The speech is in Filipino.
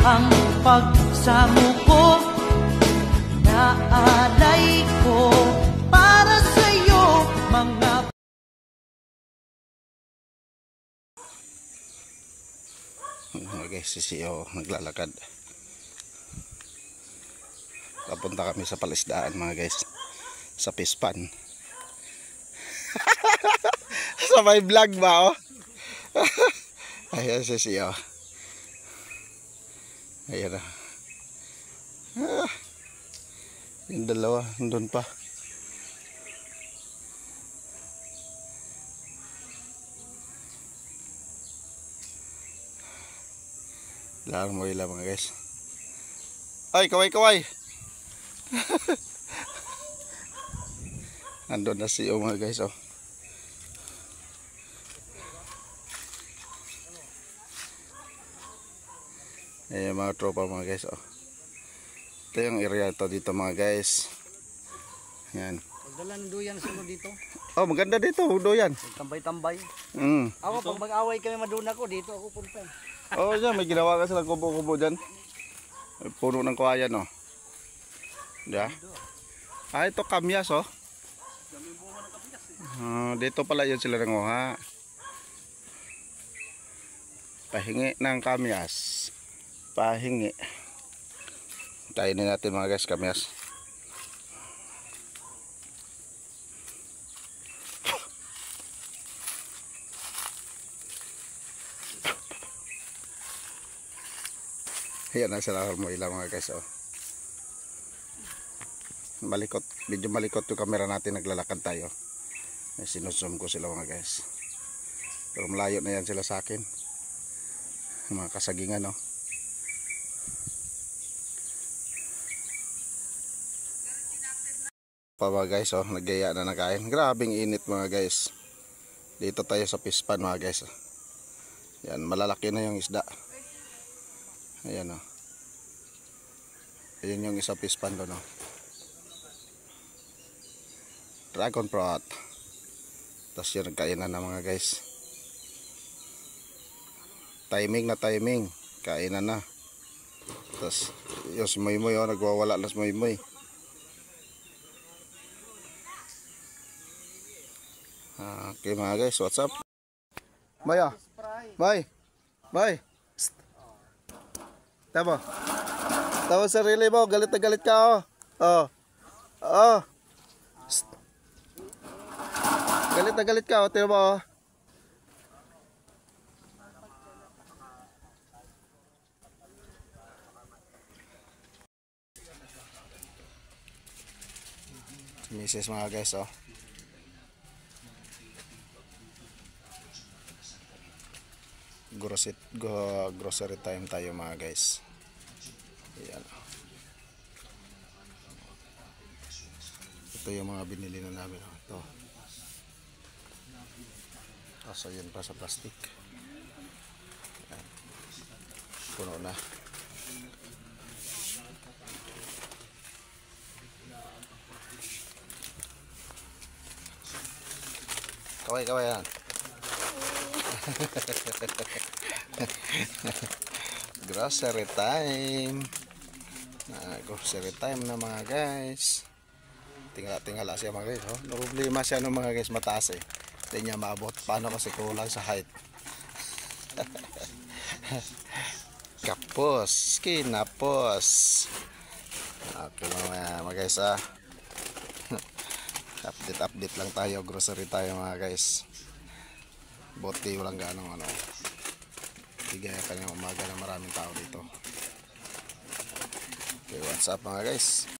ang pagsamo ko, naalay ko para sa'yo mga. Okay, si CEO naglalakad. Papunta kami sa palisdaan mga guys, sa Pispan. Sa may vlog ba oh? Ayan si CEO. Ayan na. Yung dalawa nandun pa. Larang mo ilang mga guys. Ay, kaway. Nandun na si mga guys oh. Ayan mga tropa mga guys oh. Ito yung area ito dito mga guys. Ayan. Magdala ng duyan sa mo dito. Oh, maganda dito, duyan. Tambay-tambay. Ako pag mag-away kami maduna ko dito ako punta. Oh, dyan, may ginawa ka silang kubo-kubo dyan. Puno ng kawayan oh. Diyan. Ah, ito kamyas oh. Dito pala yun sila nanguha. Pahingi ng kamyas. Pahingi. Kainin natin mga guys, kamyas. Ayan na sila mo ilang mga guys oh. Malikot, medyo malikot yung camera natin, naglalakad tayo. Sinusum ko sila mga guys. Pero malayo na yan sila sa akin. Mga kasagingan oh. Pa mga guys oh, naggaya na nakain. Grabing init mga guys. Dito tayo sa Pispan mga guys oh. Yan, malalaki na yung isda. Ayan o. Ayan yung isa Pispan doon o. Dragon Prot. Tapos yun nagkainan na mga guys. Timing na timing. Kainan na. Tapos yung si Moy-Moy o. Nagwawala na si Moy-Moy. Okay mga guys. What's up? Moy o. Moy. Moy. Tama. Tama sarili mo, galit na galit ka oh. Oh. Oh. Psst. Galit na galit ka oh, tingnan mo oh. Misis mga guys oh. Grocery time tayo mga guys. Ayan. Ito yung mga binili na namin. Ito. Tapos yun pa sa plastic. Ayan. Puno na. Kaway yan. Grocery time. Grocery time na mga guys. Tingala siya mga guys oh. Problema siya ng mga guys, mataas eh. Hindi niya maabot. Paano kasi kulang sa height. Kapos. Kinapos. Okay mga guys ah. Update lang tayo. Grocery tayo mga guys. Bote walang ganong ano. Bigay ka ng umaga na maraming tao dito. Okay, what's up mga guys?